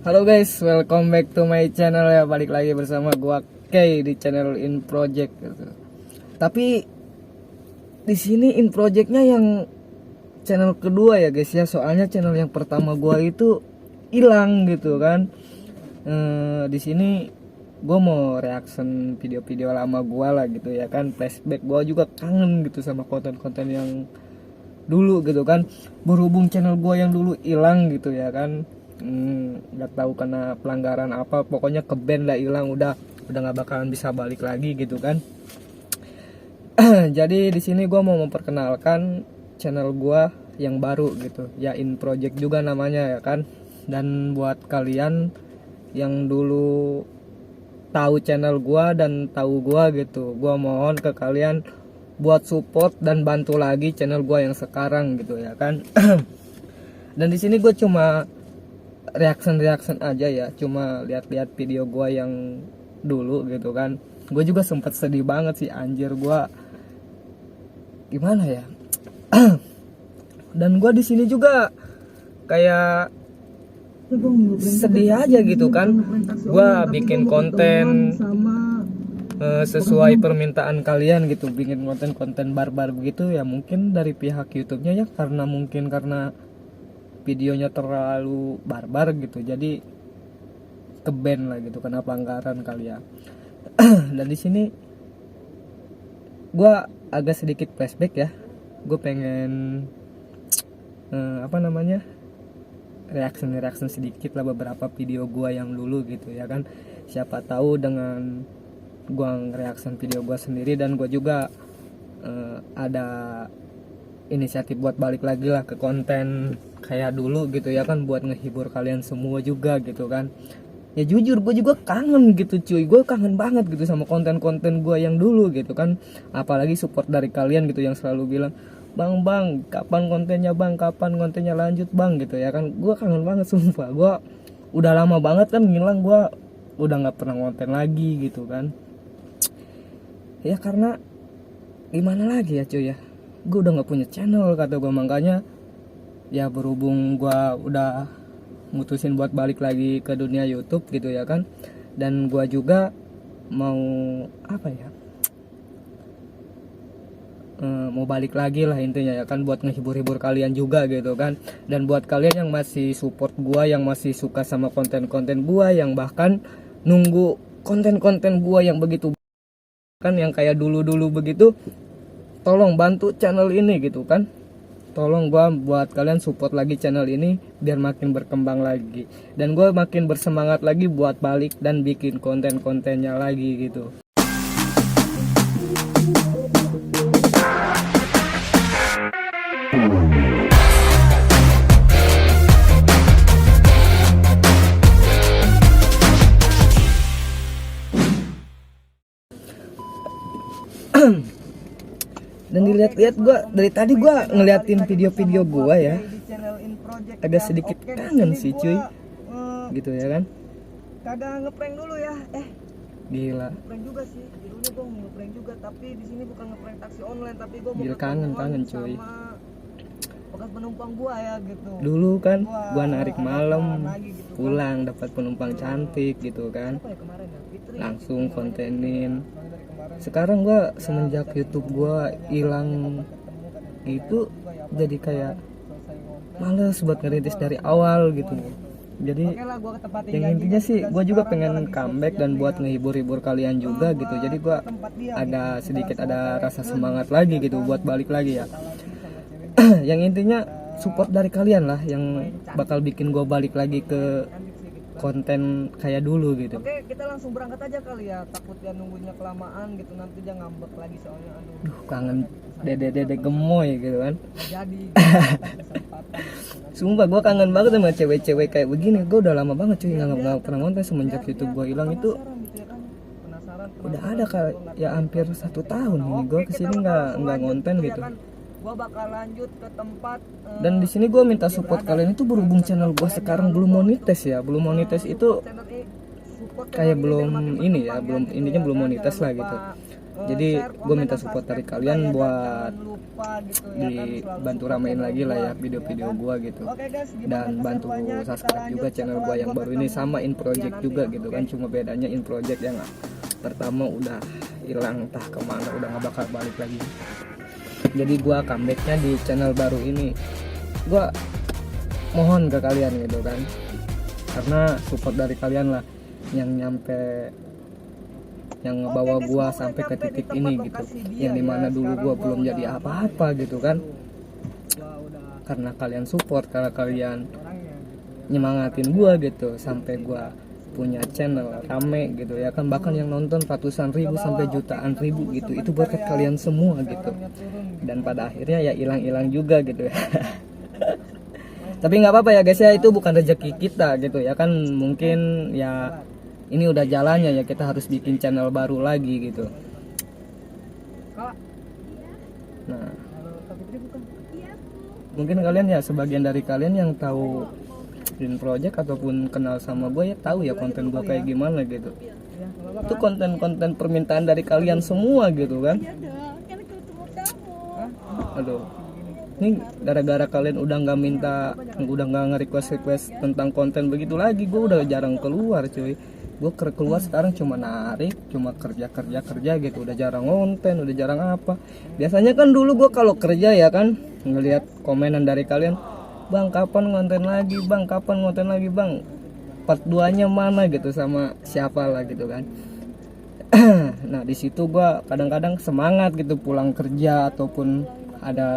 Halo guys, welcome back to my channel ya. Balik lagi bersama gua Kay di channel In Project gitu. Tapi di sini In Projectnya yang channel kedua ya guys ya. Soalnya channel yang pertama gua itu hilang gitu kan. Di sini gua mau reaction video-video lama gua lah gitu ya kan. Flashback, gua juga kangen gitu sama konten-konten yang dulu gitu kan. Berhubung channel gua yang dulu hilang gitu ya kan. Nggak tahu karena pelanggaran apa, pokoknya ke ban lah, hilang, udah nggak bakalan bisa balik lagi gitu kan. Jadi di sini gue mau memperkenalkan channel gue yang baru gitu ya, In Project juga namanya ya kan. Dan buat kalian yang dulu tahu channel gue dan tahu gue gitu, gue mohon ke kalian buat support dan bantu lagi channel gue yang sekarang gitu ya kan. Dan di sini gue cuma reaction aja ya, cuma lihat-lihat video gua yang dulu gitu kan. Gue juga sempat sedih banget sih anjir, gua gimana ya. Dan gua di sini juga kayak sedih aja gitu kan. Gua bikin konten sesuai permintaan kalian gitu, bikin konten barbar begitu ya, mungkin dari pihak YouTube-nya ya, karena videonya terlalu barbar gitu, jadi ke ban lah gitu, kena pelanggaran kali ya. Dan di sini gue agak sedikit flashback ya, gue pengen reaction sedikit lah beberapa video gue yang dulu gitu ya kan. Siapa tahu dengan gue reaction video gue sendiri dan gue juga ada inisiatif buat balik lagi lah ke konten kayak dulu gitu ya kan, buat ngehibur kalian semua juga gitu kan. Ya jujur gue juga kangen gitu cuy, gue kangen banget gitu sama konten-konten gue yang dulu gitu kan. Apalagi support dari kalian gitu yang selalu bilang, bang kapan kontennya lanjut bang gitu ya kan. Gue kangen banget sumpah, gue udah lama banget kan ngilang, gue udah nggak pernah konten lagi gitu kan. Ya karena gimana lagi ya cuy ya, gue udah nggak punya channel kata gue. Makanya ya berhubung gue udah mutusin buat balik lagi ke dunia YouTube gitu ya kan. Dan gue juga mau mau balik lagi lah intinya ya kan, buat ngehibur-hibur kalian juga gitu kan. Dan buat kalian yang masih support gue, yang masih suka sama konten-konten gue, yang bahkan nunggu konten-konten gue yang begitu kan, yang kayak dulu-dulu begitu, tolong bantu channel ini gitu kan. Tolong gua buat kalian support lagi channel ini biar makin berkembang lagi, dan gue makin bersemangat lagi buat balik dan bikin konten-kontennya lagi gitu. Dan dilihat-lihat gue dari tadi, gue ngeliatin video-video gue ya, agak sedikit kangen sih cuy gitu ya kan. Kadang ngeprank dulu ya, Gila, ngeprank juga sih. Dulunya gue ngeprank juga, tapi di sini bukan ngeprank taksi online, tapi gue mau gila, kangen cuy. sama bekas penumpang gua ya gitu. Dulu kan gue narik malam Gitu, pulang dapat penumpang cantik gitu kan, apa ya kemarin ya? Fitri, langsung kontenin. Sekarang gue semenjak YouTube gue hilang gitu, jadi kayak males buat ngerintis dari awal gitu. Jadi yang intinya sih gue juga pengen comeback dan buat ngehibur-hibur kalian juga gitu. Jadi gue ada sedikit ada rasa semangat lagi gitu buat balik lagi ya. Yang intinya support dari kalian lah yang bakal bikin gue balik lagi ke konten kayak dulu gitu. Oke, kita langsung berangkat aja kali ya. Takut dia nunggunya kelamaan gitu, nanti dia ngambek lagi soalnya. Duh, kangen dede gemoy gitu kan. Jadi Sumpah gue kangen banget sama cewek-cewek kayak begini. Gue udah lama banget cuy nggak pernah ngonten semenjak YouTube gue hilang itu. Udah ada kayak ya hampir 1 tahun ini gue kesini nggak ngonten gitu. Gua bakal lanjut ke tempat Dan di sini gue minta support kalian itu berhubung channel gue sekarang belum monetis ya. Belum monetis itu kayak belum ini ya, belum intinya belum monetis lah gitu. Jadi share, gue komen, minta dan support dari subscribe kalian juga ya, buat guys. Jangan lupa gitu ya kan, selalu dibantu support ramein channel lagi lah gua, ya video-video ya kan? gue gitu. Oke guys, gimana Dan bantu keseruannya? Kita subscribe juga lanjut channel setelah gue yang gua baru ini ketemu sama In dia Project nanti, juga gitu kan. oke? Cuma bedanya In Project yang pertama udah hilang entah kemana, udah nggak bakal balik lagi. Jadi gue comebacknya di channel baru ini. Gue mohon ke kalian gitu kan, karena support dari kalian lah yang nyampe, yang ngebawa Oke, guys, gua gua udah sampai ke nyampe di titik tempat ini lokasi gitu. dia Yang dimana ya. dulu Sekarang gua gua belum udah jadi balik apa-apa gitu kan. Gua udah Karena kalian support, karena kalian orangnya gitu ya. nyemangatin gua gitu sampai gua punya channel rame gitu ya kan, bahkan yang nonton ratusan ribu sampai jutaan ribu gitu. Itu berkat kalian semua gitu. Orangnya turun gitu. Dan pada akhirnya ya hilang-hilang juga gitu ya. Tapi nggak apa-apa ya guys ya, itu bukan rezeki kita gitu ya kan. Mungkin ya ini udah jalannya ya, kita harus bikin channel baru lagi gitu. Kak, Nah, halo Kak Fitri bukan? mungkin kalian ya, sebagian dari kalian yang tahu In Project ataupun kenal sama gue ya tahu ya konten gue kayak gimana gitu. Ya, nggak apa-apa Itu kan? konten-konten permintaan dari kalian semua gitu kan. Hah? Aduh, ini gara-gara kalian udah nggak minta, udah nggak nge-request tentang konten begitu lagi, gue udah jarang keluar cuy. Gue keluar sekarang cuma narik, cuma kerja gitu, udah jarang konten, udah jarang apa. Biasanya kan dulu gue kalau kerja ya kan ngelihat komenan dari kalian, bang kapan ngonten lagi, bang kapan ngonten lagi, bang part 2-nya mana gitu, sama siapa lah gitu kan. Nah di situ gue kadang-kadang semangat gitu pulang kerja ataupun ada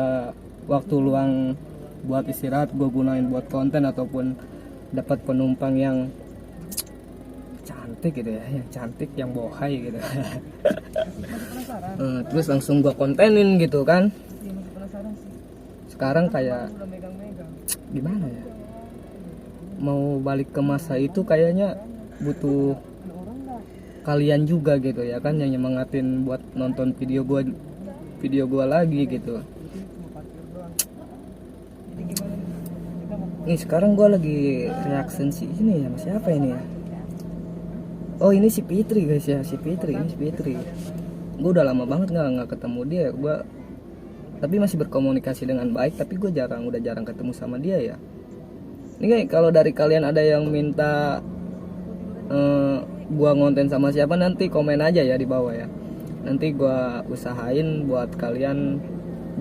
waktu luang buat istirahat, gue gunain buat konten ataupun dapat penumpang yang cantik gitu ya, yang cantik, yang bohai gitu. Masih penasaran? Terus langsung gue kontenin gitu kan. Iya, masih penasaran sih. Sekarang kayak Udah megang-megang. gimana ya, mau balik ke masa itu kayaknya butuh Ada orang nggak? kalian juga gitu ya kan, yang nyemangatin buat nonton video gua lagi gitu. Jadi cuma parkir doang. Jadi gimana nih? Kita mau kemana? Nih sekarang gua lagi reaction si ini ya, siapa ini ya? Oh ini si Fitri guys ya, si Fitri, ini si Fitri. Gue udah lama banget nggak ketemu dia, gua tapi masih berkomunikasi dengan baik, tapi gue udah jarang ketemu sama dia ya. Ini kayak kalau dari kalian ada yang minta gua ngonten sama siapa, nanti komen aja ya di bawah ya. Nanti gua usahain buat kalian,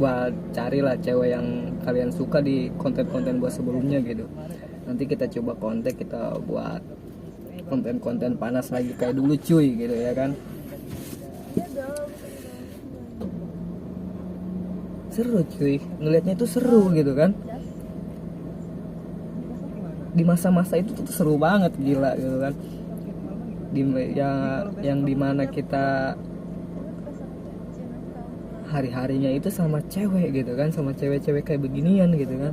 buat carilah cewek yang kalian suka di konten-konten gua sebelumnya gitu. Nanti kita coba kontak, kita buat konten-konten panas lagi kayak dulu cuy gitu ya kan. Seru cuy, ngelihatnya itu seru gitu kan. Di masa-masa itu tuh seru banget, gila gitu kan. Yang dimana kita hari-harinya itu sama cewek gitu kan, sama cewek-cewek kayak beginian gitu kan,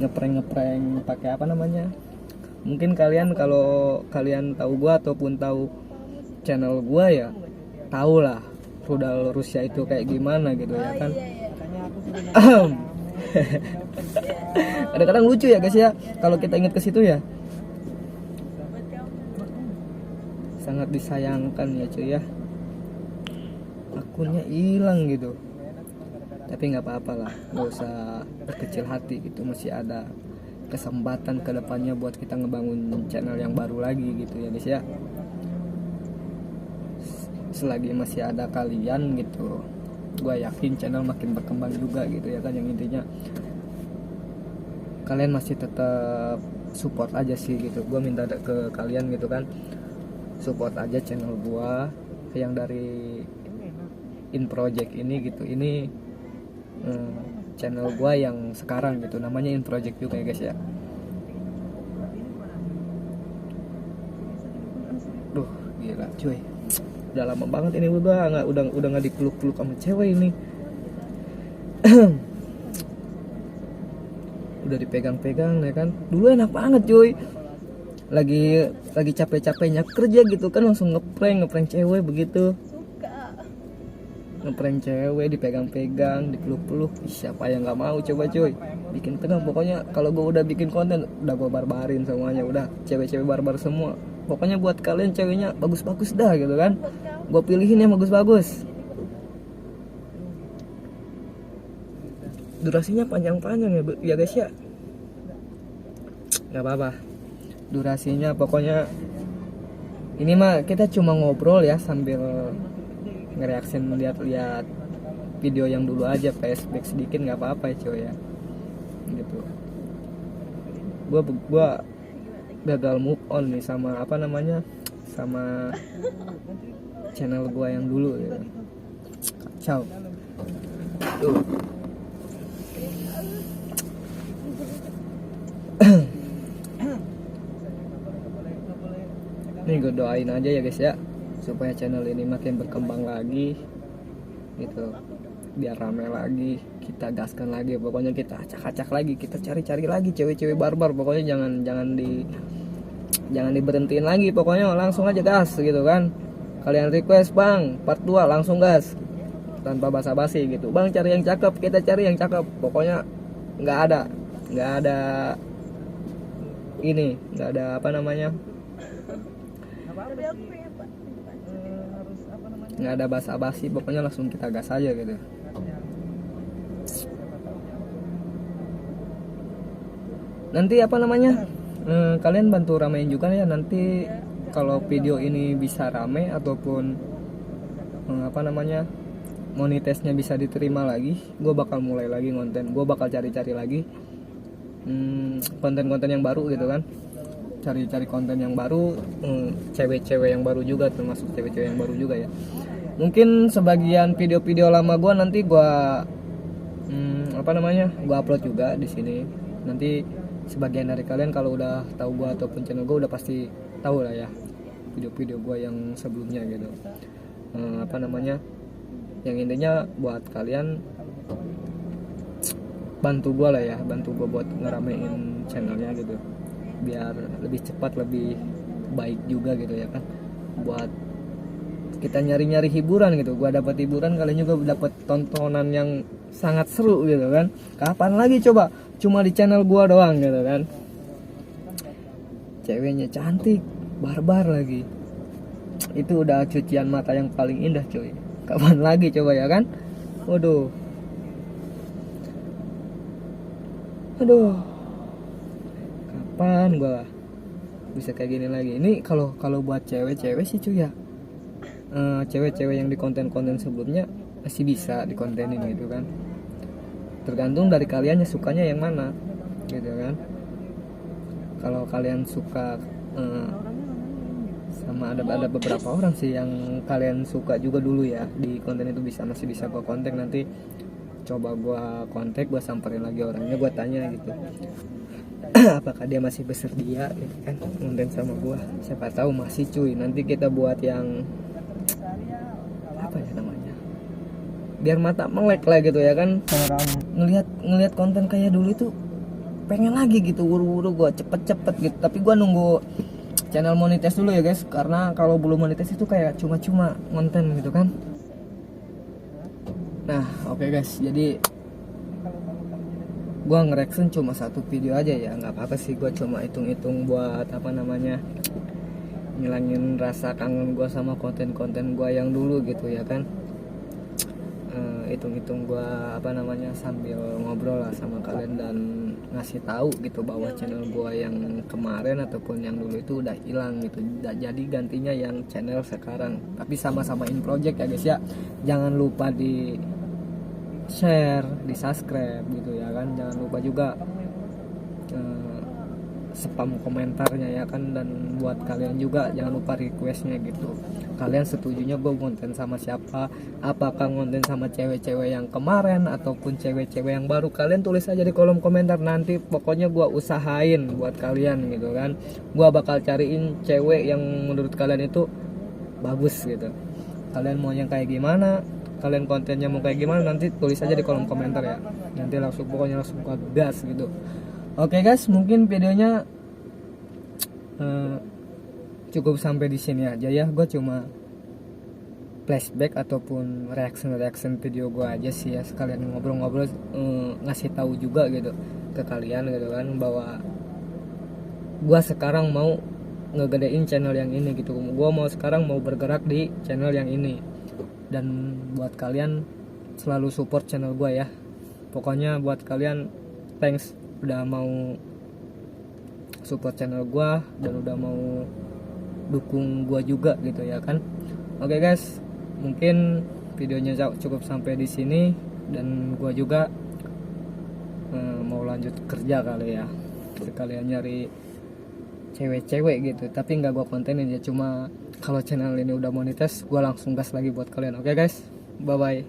ngeprank pakai apa namanya. Mungkin kalian kalau kalian tahu gua ataupun tahu channel gua ya tahu lah rudal Rusia itu kayak gimana gitu ya kan. Makanya aku sih Kadang-kadang lucu ya guys ya kalau kita ingat ke situ ya. Sangat disayangkan ya cuy ya, akunnya hilang gitu. Tapi nggak apa-apa lah, nggak usah berkecil hati gitu, masih ada kesempatan ke depannya buat kita ngebangun channel yang baru lagi gitu ya guys ya. Selagi masih ada kalian gitu, gue yakin channel makin berkembang juga gitu ya kan. Yang intinya kalian masih tetap support aja sih gitu. Gue minta ke kalian gitu kan, support aja channel gue yang dari In Project ini gitu. Ini channel gue yang sekarang gitu, namanya In Project juga ya guys ya. Duh gila cuy, udah lama banget ini udah nggak dipeluk-peluk sama cewek ini. Udah dipegang-pegang ya kan. Dulu enak banget cuy, lagi capek-capeknya kerja gitu kan, langsung ngeprank cewek begitu. Ngeprank cewek, dipegang-pegang, dipeluk-peluk. Siapa yang nggak mau coba cuy, bikin tegang. Pokoknya kalau gue udah bikin konten udah gue barbarin semuanya, udah cewek-cewek barbar semua. Pokoknya buat kalian ceweknya bagus-bagus dah gitu kan, gue pilihin yang bagus-bagus. durasinya panjang-panjang ya, ya guys ya. Nggak apa-apa, durasinya pokoknya ini mah kita cuma ngobrol ya sambil ngereaksin lihat-lihat video yang dulu aja, flashback sedikit nggak apa-apa ya cuy ya gitu. Gua gagal move on nih sama apa namanya, sama channel gua yang dulu gitu. Kacau tuh. Ini gue doain aja ya guys ya, supaya channel ini makin berkembang lagi gitu, biar rame lagi, kita gaskan lagi, pokoknya kita acak-acak lagi, kita cari-cari lagi cewek-cewek barbar, pokoknya jangan diberhentiin lagi, pokoknya langsung aja gas gitu kan. Kalian request bang part 2 langsung gas tanpa basa-basi gitu, bang cari yang cakep, kita cari yang cakep, pokoknya nggak ada ini, nggak ada apa namanya, nggak ada basa-basi, pokoknya langsung kita gas aja gitu. Nanti apa namanya, kalian bantu ramein juga ya nanti kalau video ini bisa rame ataupun apa namanya monetisnya bisa diterima lagi, gue bakal mulai lagi konten, gue bakal cari-cari lagi konten-konten yang baru gitu kan, cari-cari konten yang baru, cewek-cewek yang baru juga, termasuk cewek-cewek yang baru juga ya. Mungkin sebagian video-video lama gue nanti gue apa namanya gue upload juga di sini. Nanti sebagian dari kalian kalau udah tahu gue ataupun channel gue udah pasti tahu lah ya video-video gue yang sebelumnya gitu. Apa namanya, yang intinya buat kalian bantu gue lah ya, bantu gue buat ngeramein channelnya gitu, biar lebih cepat, lebih baik juga gitu ya kan, buat kita nyari-nyari hiburan gitu. Gua dapat hiburan, kalian juga dapat tontonan yang sangat seru gitu kan. Kapan lagi coba cuma di channel gua doang gitu kan, ceweknya cantik, barbar lagi, itu udah cucian mata yang paling indah cuy. Kapan lagi coba ya kan. Waduh, aduh, kapan gua bisa kayak gini lagi. Ini kalau buat cewek-cewek sih cuy ya, cewek-cewek yang di konten-konten sebelumnya masih bisa dikontenin gitu kan, tergantung dari kaliannya sukanya yang mana gitu kan. Kalau kalian suka sama ada beberapa orang sih yang kalian suka juga dulu ya di konten itu, masih bisa gua kontak, nanti coba gua kontak, gua samperin lagi orangnya, gua tanya gitu apakah dia masih bersedia gitu kan konten sama gua. Siapa tahu masih cuy, nanti kita buat yang apa ya namanya, biar mata melek lah gitu ya kan, ngelihat konten kayak dulu itu pengen lagi gitu, buru-buru gua cepet-cepet gitu. Tapi gua nunggu channel monetis dulu ya guys, karena kalau belum monetis itu kayak cuma-cuma konten gitu kan. Nah oke guys, jadi gua ngereaction cuma satu video aja ya, nggak apa-apa sih, gua cuma hitung-hitung buat apa namanya ngilangin rasa kangen gue sama konten-konten gue yang dulu gitu ya kan. Hitung-hitung gue apa namanya sambil ngobrol lah sama kalian dan ngasih tahu gitu bahwa channel gue yang kemarin ataupun yang dulu itu udah hilang gitu, jadi gantinya yang channel sekarang. Tapi sama-samain project ya guys ya, jangan lupa di share, di subscribe gitu ya kan, jangan lupa juga spam komentarnya ya kan. Dan buat kalian juga jangan lupa requestnya gitu, kalian setujunya gue konten sama siapa, apakah konten sama cewek-cewek yang kemarin ataupun cewek-cewek yang baru, kalian tulis aja di kolom komentar. Nanti pokoknya gue usahain buat kalian gitu kan, gue bakal cariin cewek yang menurut kalian itu bagus gitu. Kalian mau yang kayak gimana, kalian kontennya mau kayak gimana, nanti tulis aja di kolom komentar ya, nanti pokoknya langsung gas gitu. Oke guys, mungkin videonya cukup sampai di sini aja ya. Gue cuma flashback ataupun reaction video gue aja sih ya, sekalian ngobrol-ngobrol, ngasih tahu juga gitu ke kalian gitu kan, bahwa gue sekarang mau ngegedein channel yang ini gitu. Gue sekarang mau bergerak di channel yang ini, dan buat kalian selalu support channel gue ya. Pokoknya buat kalian thanks udah mau support channel gua dan udah mau dukung gua juga gitu ya kan. Oke guys, mungkin videonya cukup sampai di sini dan gua juga mau lanjut kerja kali ya, sekalian nyari cewek-cewek gitu, tapi nggak gua kontenin ya, cuma kalau channel ini udah monetis gua langsung gas lagi buat kalian. Oke guys, bye bye.